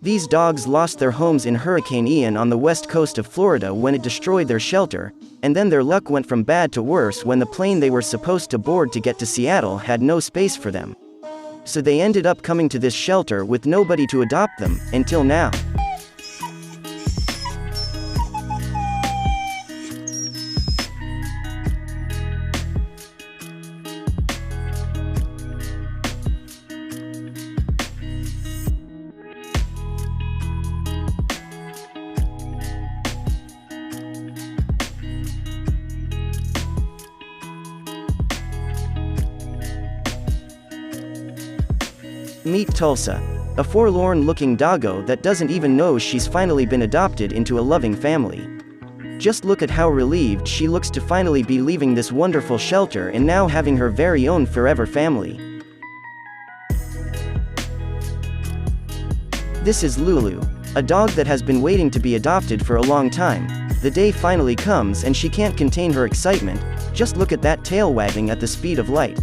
These dogs lost their homes in Hurricane Ian on the west coast of Florida when it destroyed their shelter, and then their luck went from bad to worse when the plane they were supposed to board to get to Seattle had no space for them. So they ended up coming to this shelter with nobody to adopt them, until now. Meet Tulsa, a forlorn-looking doggo that doesn't even know she's finally been adopted into a loving family. Just look at how relieved she looks to finally be leaving this wonderful shelter and now having her very own forever family. This is Lulu, a dog that has been waiting to be adopted for a long time. The day finally comes and she can't contain her excitement. Just look at that tail wagging at the speed of light.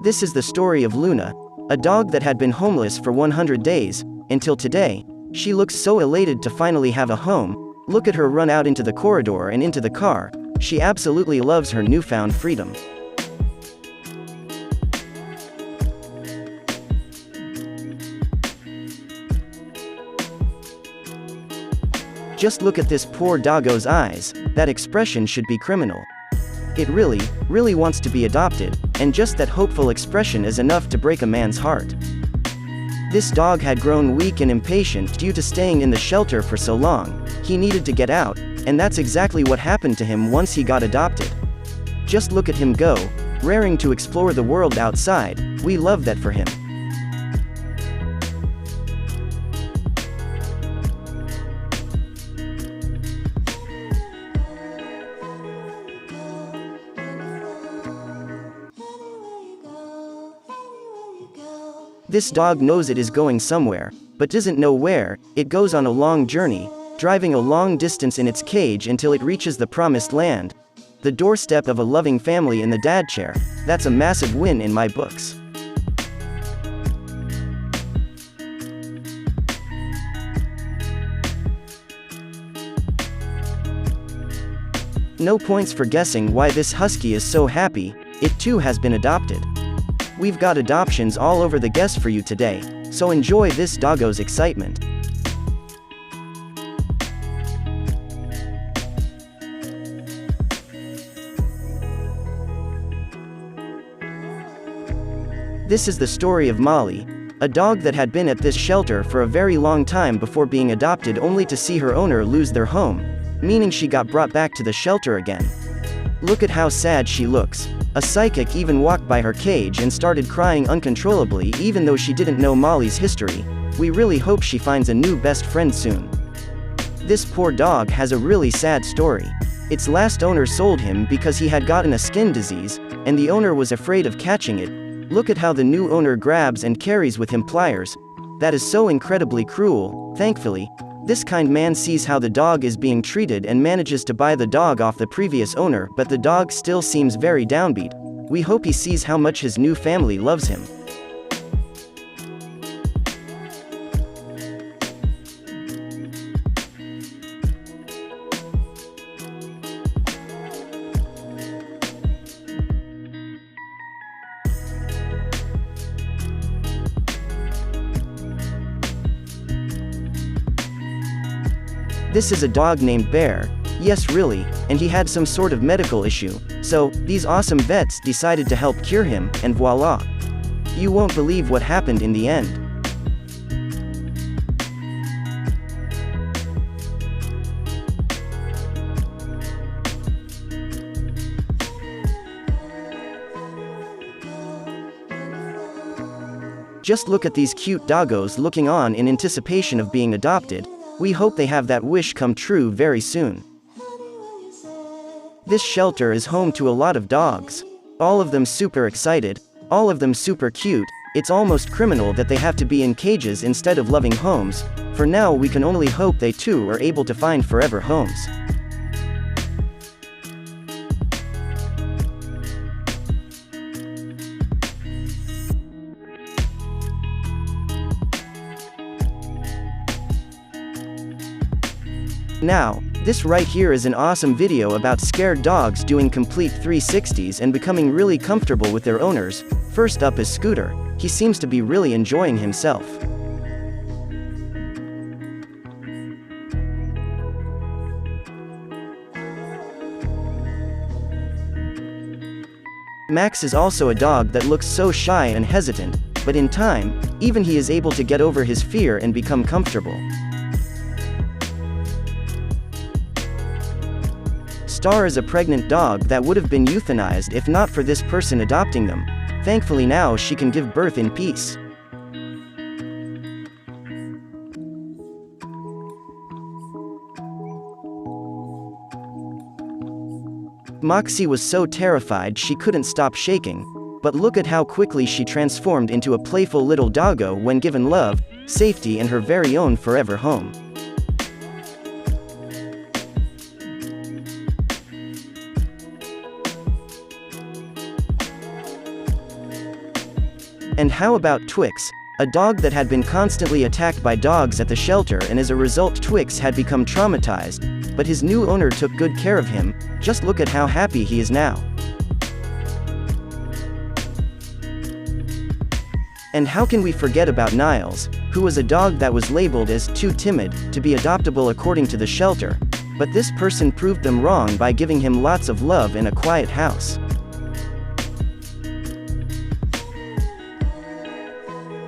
This is the story of Luna, a dog that had been homeless for 100 days, until today. She looks so elated to finally have a home. Look at her run out into the corridor and into the car. She absolutely loves her newfound freedom. Just look at this poor doggo's eyes. That expression should be criminal. It really wants to be adopted, and just that hopeful expression is enough to break a man's heart. This dog had grown weak and impatient due to staying in the shelter for so long. He needed to get out, and that's exactly what happened to him once he got adopted. Just look at him go, raring to explore the world outside. We love that for him. This dog knows it is going somewhere, but doesn't know where. It goes on a long journey, driving a long distance in its cage until it reaches the promised land. The doorstep of a loving family in the dad chair. That's a massive win in my books. No points for guessing why this husky is so happy. It too has been adopted. We've got adoptions all over the guest for you today, so enjoy this doggo's excitement. This is the story of Molly, a dog that had been at this shelter for a very long time before being adopted, only to see her owner lose their home, meaning she got brought back to the shelter again. Look at how sad she looks. A psychic even walked by her cage and started crying uncontrollably even though she didn't know Molly's history. We really hope she finds a new best friend soon. This poor dog has a really sad story. Its last owner sold him because he had gotten a skin disease, and the owner was afraid of catching it. Look at how the new owner grabs and carries with him pliers. That is so incredibly cruel. Thankfully, this kind man sees how the dog is being treated and manages to buy the dog off the previous owner, but the dog still seems very downbeat. We hope he sees how much his new family loves him. This is a dog named Bear. Yes, really, and he had some sort of medical issue, so these awesome vets decided to help cure him, and voila! You won't believe what happened in the end. Just look at these cute doggos looking on in anticipation of being adopted. We hope they have that wish come true very soon. This shelter is home to a lot of dogs. All of them super excited, all of them super cute. It's almost criminal that they have to be in cages instead of loving homes. For now, we can only hope they too are able to find forever homes. Now, this right here is an awesome video about scared dogs doing complete 360s and becoming really comfortable with their owners. First up is Scooter. He seems to be really enjoying himself. Max is also a dog that looks so shy and hesitant, but in time, even he is able to get over his fear and become comfortable. Star is a pregnant dog that would have been euthanized if not for this person adopting them. Thankfully now she can give birth in peace. Moxie was so terrified she couldn't stop shaking, but look at how quickly she transformed into a playful little doggo when given love, safety and her very own forever home. And how about Twix, a dog that had been constantly attacked by dogs at the shelter, and as a result Twix had become traumatized, but his new owner took good care of him. Just look at how happy he is now. And how can we forget about Niles, who was a dog that was labeled as too timid to be adoptable according to the shelter, but this person proved them wrong by giving him lots of love and a quiet house.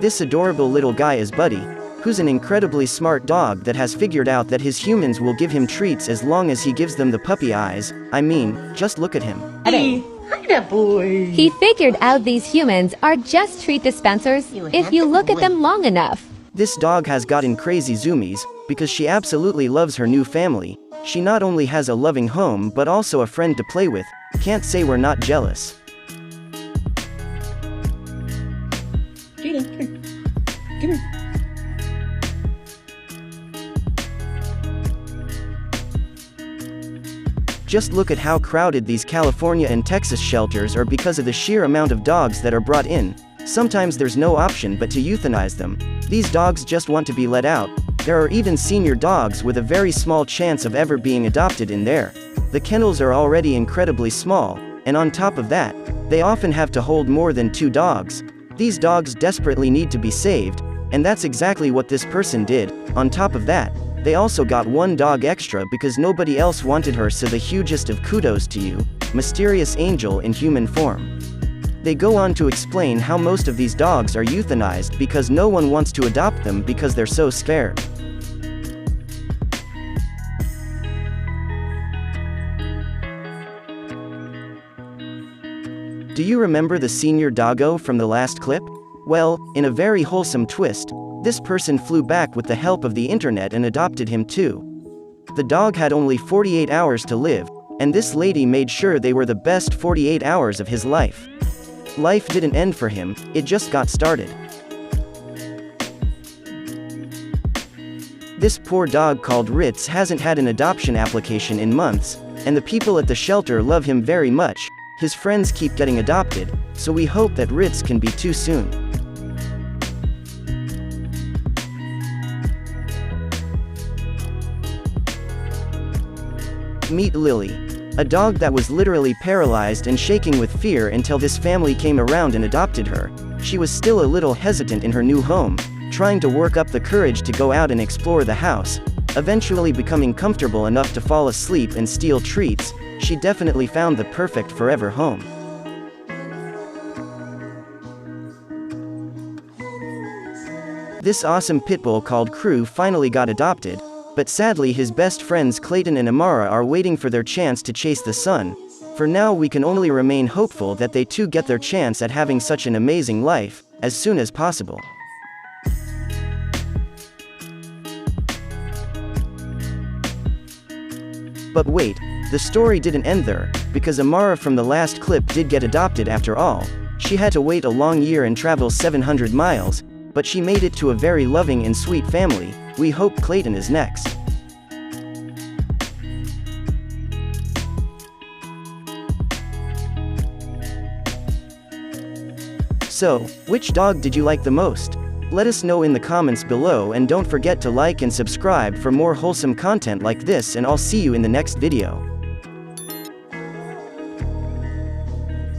This adorable little guy is Buddy, who's an incredibly smart dog that has figured out that his humans will give him treats as long as he gives them the puppy eyes. I mean, just look at him. Hey, hi there, boy. He figured out these humans are just treat dispensers if you look at them long enough. This dog has gotten crazy zoomies, because she absolutely loves her new family. She not only has a loving home but also a friend to play with. Can't say we're not jealous. Come here. Just look at how crowded these California and Texas shelters are because of the sheer amount of dogs that are brought in. Sometimes there's no option but to euthanize them. These dogs just want to be let out. There are even senior dogs with a very small chance of ever being adopted in there. The kennels are already incredibly small, and on top of that, they often have to hold more than 2 dogs. These dogs desperately need to be saved, and that's exactly what this person did. On top of that, they also got 1 dog extra because nobody else wanted her, so the hugest of kudos to you, mysterious angel in human form. They go on to explain how most of these dogs are euthanized because no one wants to adopt them because they're so scared. Do you remember the senior doggo from the last clip? Well, in a very wholesome twist, this person flew back with the help of the internet and adopted him too. The dog had only 48 hours to live, and this lady made sure they were the best 48 hours of his life. Life didn't end for him, it just got started. This poor dog called Ritz hasn't had an adoption application in months, and the people at the shelter love him very much. His friends keep getting adopted, so we hope that Ritz can be too soon. Meet Lily, a dog that was literally paralyzed and shaking with fear until this family came around and adopted her. She was still a little hesitant in her new home, trying to work up the courage to go out and explore the house. Eventually becoming comfortable enough to fall asleep and steal treats, she definitely found the perfect forever home. This awesome pit bull called Crew finally got adopted, but sadly his best friends Clayton and Amara are waiting for their chance to chase the sun. For now we can only remain hopeful that they too get their chance at having such an amazing life, as soon as possible. But wait, the story didn't end there, because Amara from the last clip did get adopted after all. She had to wait a long year and travel 700 miles, but she made it to a very loving and sweet family. We hope Clayton is next. So, which dog did you like the most? Let us know in the comments below, and don't forget to like and subscribe for more wholesome content like this, and I'll see you in the next video.